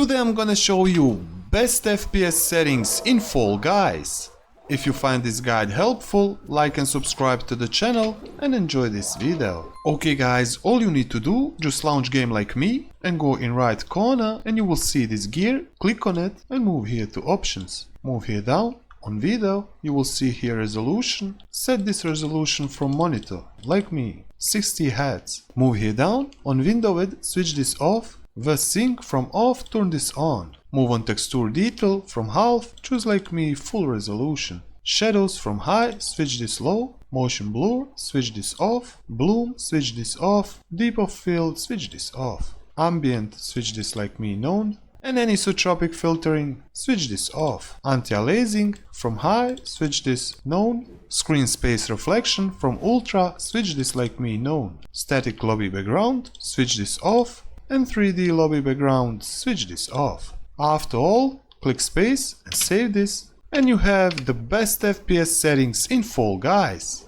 Today I'm gonna show you best FPS settings in Fall Guys. If you find this guide helpful, like and subscribe to the channel and enjoy this video. Okay guys, all you need to do, just launch game like me and go in right corner and you will see this gear, click on it and move here to options. Move here down. On video, you will see here resolution. Set this resolution from monitor, like me, 60 Hz. Move here down. On window width, switch this off. VSync from off, turn this on. Move on texture detail from half, choose like me full resolution. Shadows from high, switch this low. Motion blur, switch this off. Bloom, switch this off. Deep of field, switch this off. Ambient, switch this like me none. And anisotropic filtering, switch this off. Anti-aliasing from high, switch this none. Screen space reflection from ultra, switch this like me none. Static lobby background, switch this off. And 3D lobby background, switch this off. After all, click space and save this. And you have the best FPS settings in Fall Guys.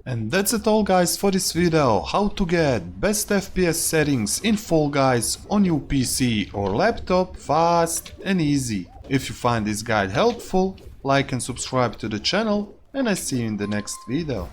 And that's it all guys for this video, how to get best FPS settings in Fall Guys on your PC or laptop fast and easy. If you find this guide helpful, like and subscribe to the channel and I see you in the next video.